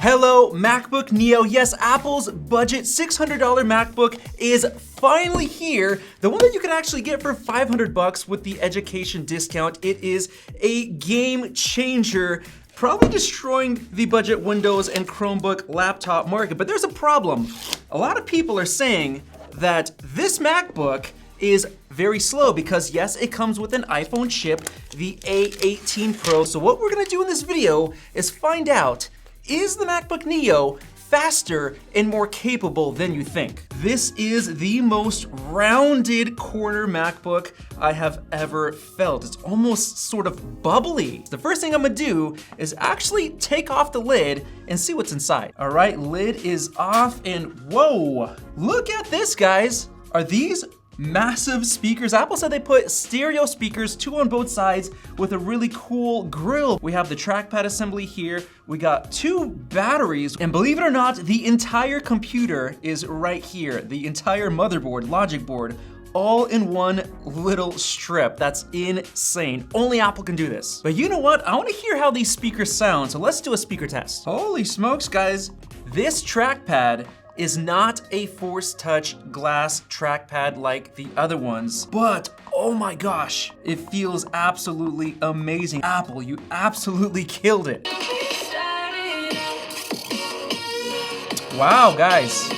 Hello, MacBook Neo. Yes, Apple's budget $600 MacBook is finally here. The one that you can actually get for $500 with the education discount. It is a game changer, probably destroying the budget Windows and Chromebook laptop market. But there's a problem. A lot of people are saying that this MacBook is very slow because yes, it comes with an iPhone chip, the A18 Pro. So what we're gonna do in this video is find out, is the MacBook Neo faster and more capable than you think? This is the most rounded corner MacBook I have ever felt. It's almost sort of bubbly. The first thing I'm gonna do is actually take off the lid and see what's inside. All right, lid is off and whoa, look at this, guys. Are these massive speakers? Apple said they put stereo speakers, 2 on both sides with a really cool grill. We have the trackpad assembly here. We got 2 batteries, and believe it or not, the entire computer is right here. The entire motherboard, logic board, all in one little strip. That's insane. Only Apple can do this. But you know what? I want to hear how these speakers sound, so let's do a speaker test. Holy smokes, guys. This trackpad is not a Force Touch glass trackpad like the other ones, but oh my gosh, it feels absolutely amazing. Apple, you absolutely killed it. Wow, guys.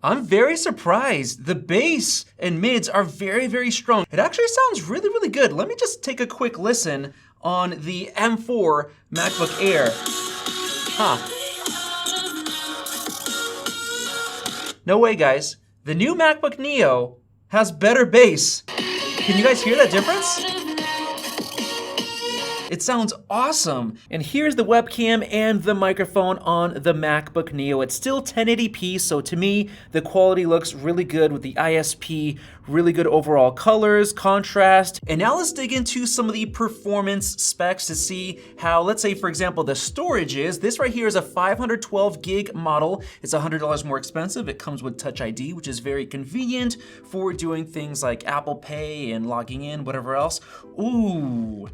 I'm very surprised. The bass and mids are very, very strong. It actually sounds really, really good. Let me just take a quick listen on the M4 MacBook Air. No way, guys. The new MacBook Neo has better bass. Can you guys hear that difference? It sounds awesome. And here's the webcam and the microphone on the MacBook Neo. It's still 1080p, so to me, the quality looks really good with the ISP, really good overall colors, contrast. And now let's dig into some of the performance specs to see how, let's say for example, the storage is. This right here is a 512 gig model. It's $100 more expensive. It comes with Touch ID, which is very convenient for doing things like Apple Pay and logging in, whatever else. Ooh.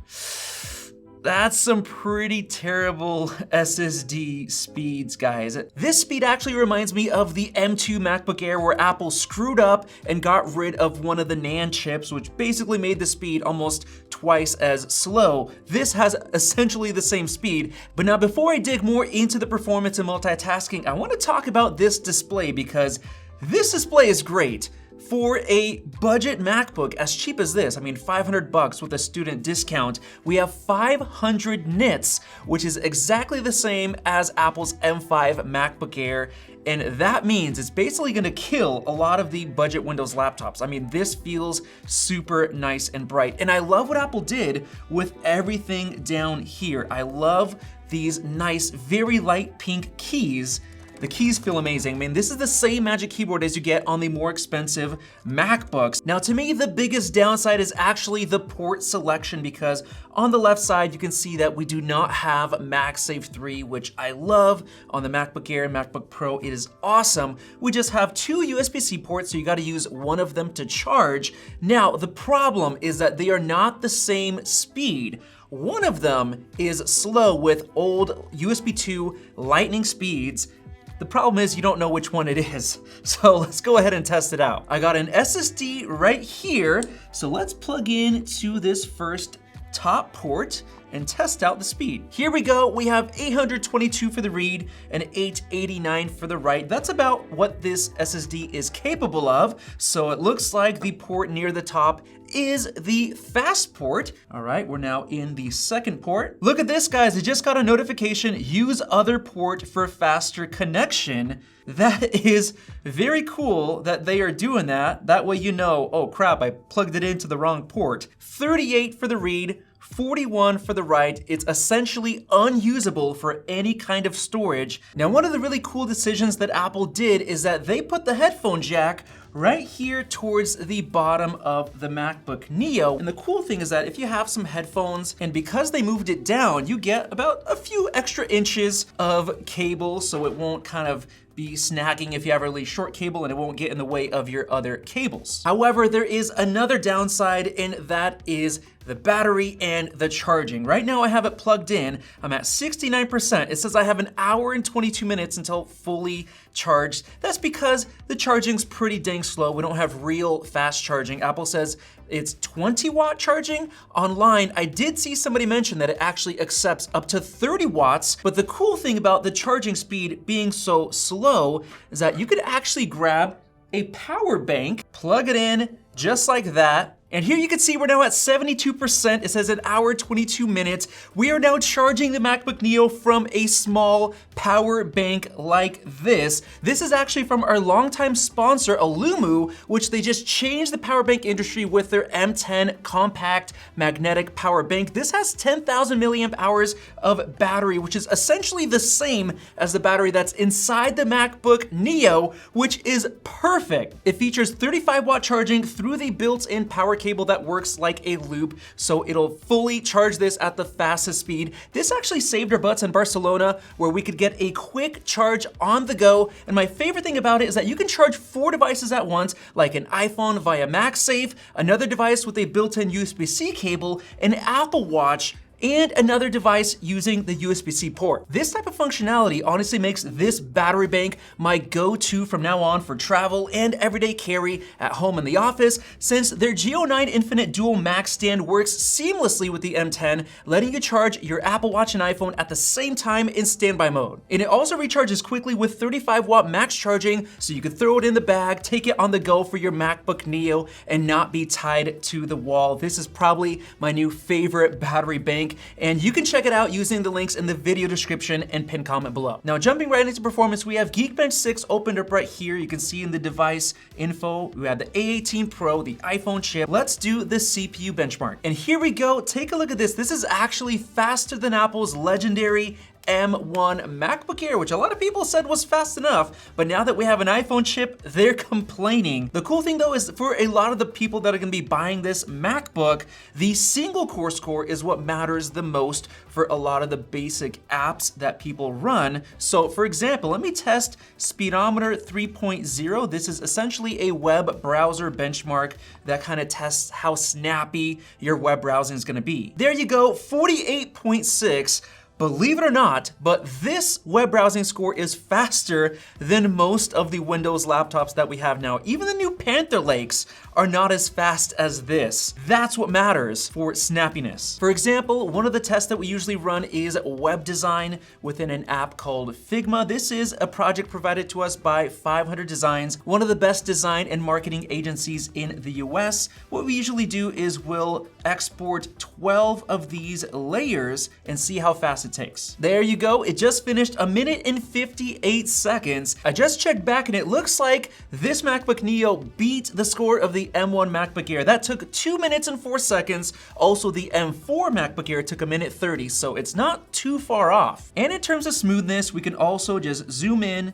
That's some pretty terrible SSD speeds, guys. This speed actually reminds me of the M2 MacBook Air where Apple screwed up and got rid of one of the NAND chips, which basically made the speed almost twice as slow. This has essentially the same speed. But now before I dig more into the performance and multitasking, I want to talk about this display because this display is great. For a budget MacBook as cheap as this, I mean $500 with a student discount, we have 500 nits, which is exactly the same as Apple's M5 MacBook Air, and that means it's basically gonna kill a lot of the budget Windows laptops. I mean, this feels super nice and bright, and I love what Apple did with everything down here. I love these nice, very light pink keys. The keys feel amazing. I mean, this is the same Magic Keyboard as you get on the more expensive MacBooks. Now, to me, the biggest downside is actually the port selection because on the left side, you can see that we do not have MagSafe 3, which I love. On the MacBook Air and MacBook Pro, it is awesome. We just have 2 USB-C ports, so you gotta use one of them to charge. Now, the problem is that they are not the same speed. One of them is slow with old USB 2 Lightning speeds. The problem is you don't know which one it is. So let's go ahead and test it out. I got an SSD right here. So let's plug in to this first top port and test out the speed. Here we go. We have 822 for the read and 889 for the write. That's about what this SSD is capable of. So it looks like the port near the top is the fast port. All right, we're now in the second port. Look at this, guys. I just got a notification, use other port for faster connection. That is very cool that they are doing that. That way you know, oh crap, I plugged it into the wrong port. 38 for the read, 41 for the write. It's essentially unusable for any kind of storage. Now, one of the really cool decisions that Apple did is that they put the headphone jack right here towards the bottom of the MacBook Neo. And the cool thing is that if you have some headphones, and because they moved it down, you get about a few extra inches of cable so it won't kind of be snagging if you have a really short cable and it won't get in the way of your other cables. However, there is another downside, and that is the battery and the charging. Right now I have it plugged in. I'm at 69%. It says I have an hour and 22 minutes until fully charged. That's because the charging's pretty dang slow. We don't have real fast charging. Apple says it's 20-watt charging. Online, I did see somebody mention that it actually accepts up to 30 watts, but the cool thing about the charging speed being so slow is that you could actually grab a power bank, plug it in just like that, and here you can see we're now at 72%. It says an hour, 22 minutes. We are now charging the MacBook Neo from a small power bank like this. This is actually from our longtime sponsor, Alumu, which they just changed the power bank industry with their M10 compact magnetic power bank. This has 10,000 milliamp hours of battery, which is essentially the same as the battery that's inside the MacBook Neo, which is perfect. It features 35-watt charging through the built-in power cable that works like a loop, so it'll fully charge this at the fastest speed. This actually saved our butts in Barcelona, where we could get a quick charge on the go. And my favorite thing about it is that you can charge 4 devices at once, like an iPhone via MagSafe, another device with a built-in USB-C cable, an Apple Watch, and another device using the USB-C port. This type of functionality honestly makes this battery bank my go-to from now on for travel and everyday carry at home and the office, since their Geo9 Infinite Dual Max stand works seamlessly with the M10, letting you charge your Apple Watch and iPhone at the same time in standby mode. And it also recharges quickly with 35-watt max charging, so you can throw it in the bag, take it on the go for your MacBook Neo, and not be tied to the wall. This is probably my new favorite battery bank, and you can check it out using the links in the video description and pinned comment below. Now, jumping right into performance, we have Geekbench 6 opened up right here. You can see in the device info, we have the A18 Pro, the iPhone chip. Let's do the CPU benchmark. And here we go. Take a look at this. This is actually faster than Apple's legendary M1 MacBook Air, which a lot of people said was fast enough, but now that we have an iPhone chip, they're complaining. The cool thing though is for a lot of the people that are gonna be buying this MacBook, the single core score is what matters the most for a lot of the basic apps that people run. So for example, let me test Speedometer 3.0. This is essentially a web browser benchmark that kind of tests how snappy your web browsing is gonna be. There you go, 48.6. Believe it or not, but this web browsing score is faster than most of the Windows laptops that we have now. Even the new Panther Lakes are not as fast as this. That's what matters for snappiness. For example, one of the tests that we usually run is web design within an app called Figma. This is a project provided to us by 500 Designs, one of the best design and marketing agencies in the US. What we usually do is we'll export 12 of these layers and see how fast it takes. There you go. It just finished 1 minute and 58 seconds. I just checked back and it looks like this MacBook Neo beat the score of the M1 MacBook Air. That took 2 minutes and 4 seconds. Also, the M4 MacBook Air took 1 minute 30, so it's not too far off. And in terms of smoothness, we can also just zoom in.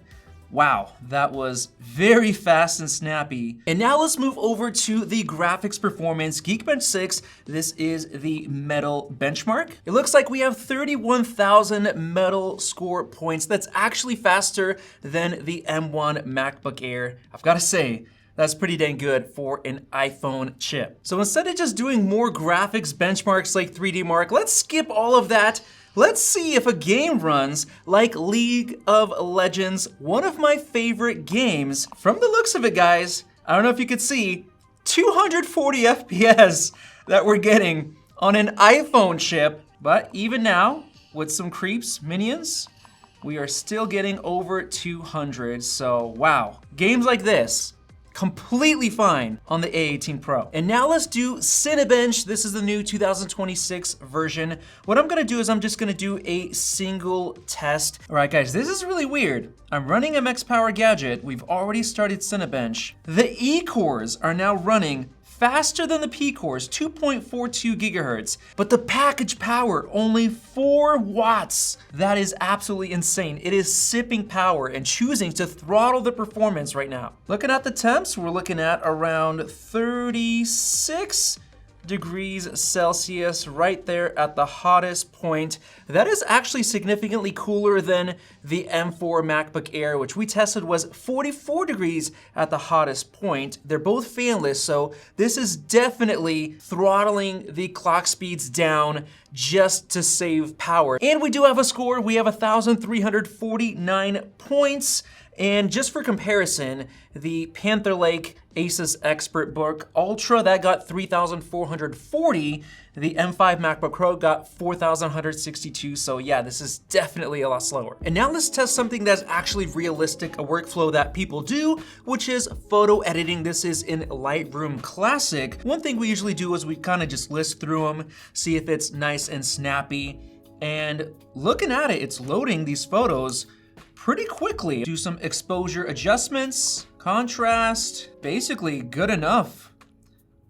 Wow, that was very fast and snappy. And now let's move over to the graphics performance. Geekbench 6, this is the metal benchmark. It looks like we have 31,000 metal score points. That's actually faster than the M1 MacBook Air. I've got to say, that's pretty dang good for an iPhone chip. So instead of just doing more graphics benchmarks like 3D Mark, let's skip all of that. Let's see if a game runs like League of Legends, one of my favorite games. From the looks of it, guys, I don't know if you could see, 240 FPS that we're getting on an iPhone chip. But even now, with some creeps, minions, we are still getting over 200. So wow, games like this, completely fine on the A18 Pro. And now let's do Cinebench. This is the new 2026 version. What I'm gonna do is I'm just gonna do a single test. All right, guys, this is really weird. I'm running a MX Power gadget. We've already started Cinebench. The E cores are now running faster than the P cores, 2.42 gigahertz, but the package power, only 4 watts. That is absolutely insane. It is sipping power and choosing to throttle the performance right now. Looking at the temps, we're looking at around 36. degrees Celsius right there at the hottest point. That is actually significantly cooler than the M4 MacBook Air, which we tested was 44 degrees at the hottest point. They're both fanless, so this is definitely throttling the clock speeds down just to save power. And we do have a score. We have 1,349 points. And just for comparison, the Panther Lake Asus ExpertBook Ultra, that got 3,440. The M5 MacBook Pro got 4,162. So yeah, this is definitely a lot slower. And now let's test something that's actually realistic, a workflow that people do, which is photo editing. This is in Lightroom Classic. One thing we usually do is we kind of just list through them, see if it's nice and snappy. And looking at it, it's loading these photos pretty quickly. Do some exposure adjustments, contrast, basically good enough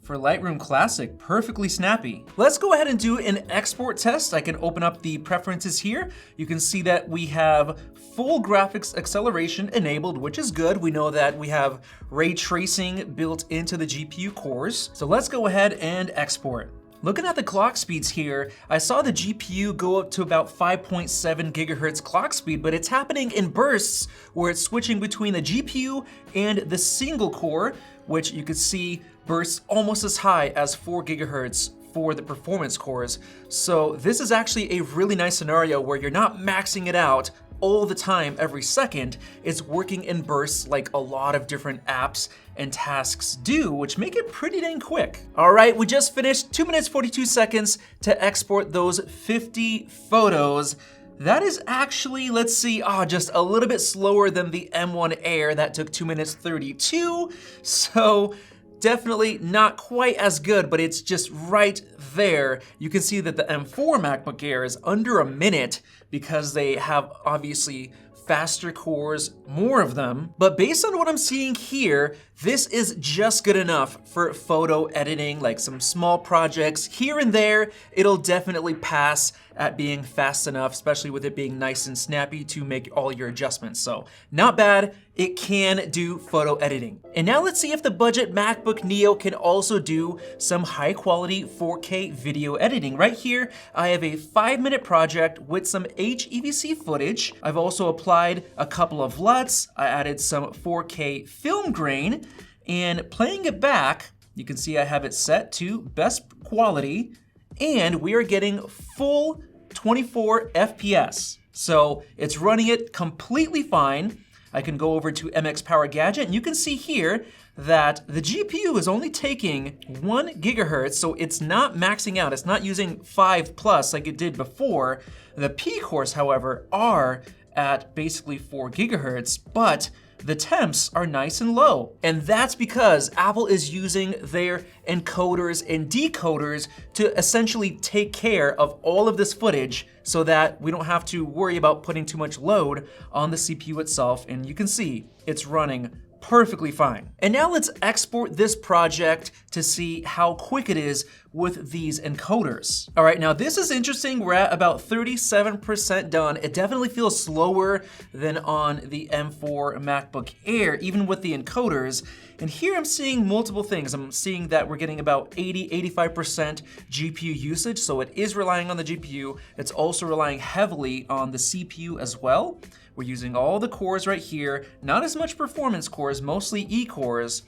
for Lightroom Classic, perfectly snappy. Let's go ahead and do an export test. I can open up the preferences here. You can see that we have full graphics acceleration enabled, which is good. We know that we have ray tracing built into the GPU cores. So let's go ahead and export. Looking at the clock speeds here, I saw the GPU go up to about 5.7 gigahertz clock speed, but it's happening in bursts where it's switching between the GPU and the single core, which you can see bursts almost as high as 4 gigahertz for the performance cores. So this is actually a really nice scenario where you're not maxing it out all the time, every second. It's working in bursts like a lot of different apps and tasks do, which make it pretty dang quick. All right, we just finished 2 minutes 42 seconds to export those 50 photos. That is actually, let's see, just a little bit slower than the M1 Air. That took 2 minutes 32. So definitely not quite as good, but it's just right there. You can see that the M4 MacBook Air is under a minute because they have obviously faster cores, more of them. But based on what I'm seeing here, this is just good enough for photo editing, like some small projects here and there. It'll definitely pass at being fast enough, especially with it being nice and snappy to make all your adjustments. So not bad, it can do photo editing. And now let's see if the budget MacBook Neo can also do some high quality 4K video editing. Right here, I have a 5-minute project with some HEVC footage. I've also applied a couple of LUTs. I added some 4K film grain, and playing it back, you can see I have it set to best quality, and we are getting full 24 FPS. So it's running it completely fine. I can go over to MX Power Gadget, and you can see here that the GPU is only taking 1 gigahertz, so it's not maxing out. It's not using 5 plus like it did before. The P cores, however, are at basically 4 gigahertz, but the temps are nice and low. And that's because Apple is using their encoders and decoders to essentially take care of all of this footage so that we don't have to worry about putting too much load on the CPU itself. And you can see it's running perfectly fine. And now let's export this project to see how quick it is with these encoders. All right, now this is interesting. We're at about 37% done. It definitely feels slower than on the M4 MacBook Air, even with the encoders. And here I'm seeing multiple things. I'm seeing that we're getting about 85% GPU usage, so it is relying on the GPU. It's also relying heavily on the CPU as well. We're using all the cores right here, not as much performance cores, mostly E cores.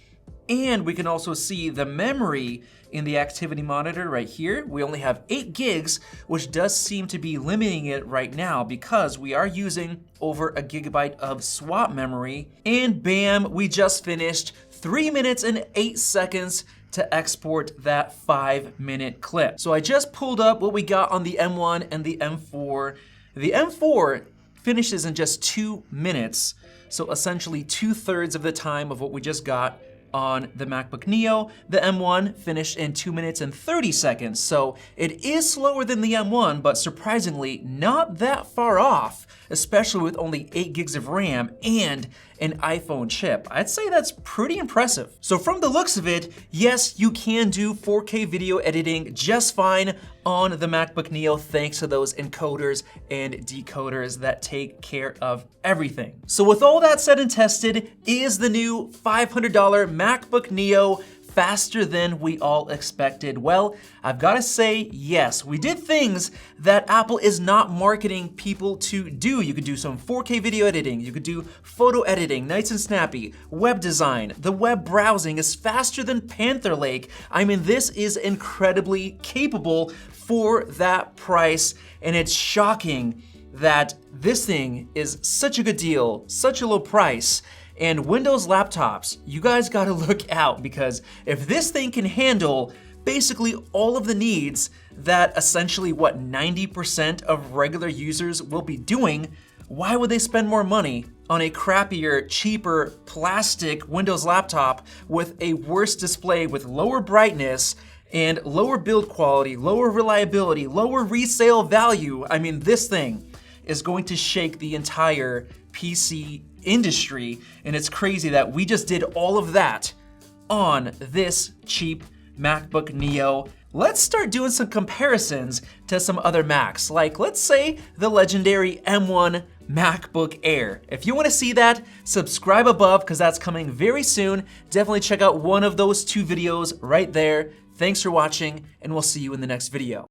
And we can also see the memory in the activity monitor right here. We only have 8 gigs, which does seem to be limiting it right now because we are using over a gigabyte of swap memory. And bam, we just finished 3 minutes and 8 seconds to export that 5-minute clip. So I just pulled up what we got on the M1 and the M4. The M4 finishes in just 2 minutes, so essentially 2/3 of the time of what we just got on the MacBook Neo. The M1 finished in 2 minutes and 30 seconds, so it is slower than the M1, but surprisingly not that far off, especially with only 8 gigs of RAM and an iPhone chip. I'd say that's pretty impressive. So from the looks of it, yes, you can do 4K video editing just fine on the MacBook Neo thanks to those encoders and decoders that take care of everything. So with all that said and tested, is the new $500 MacBook Neo faster than we all expected? Well, I've got to say yes. We did things that Apple is not marketing people to do. You could do some 4K video editing, you could do photo editing, nice and snappy, web design. The web browsing is faster than Panther Lake. I mean, this is incredibly capable for that price, and it's shocking that this thing is such a good deal, such a low price. And Windows laptops, you guys gotta look out, because if this thing can handle basically all of the needs that essentially 90% of regular users will be doing, why would they spend more money on a crappier, cheaper plastic Windows laptop with a worse display with lower brightness and lower build quality, lower reliability, lower resale value? I mean, this thing is going to shake the entire PC industry, and it's crazy that we just did all of that on this cheap MacBook Neo. Let's start doing some comparisons to some other Macs, like let's say the legendary M1 MacBook Air. If you want to see that, subscribe above, because that's coming very soon. Definitely check out one of those two videos right there. Thanks for watching, and we'll see you in the next video.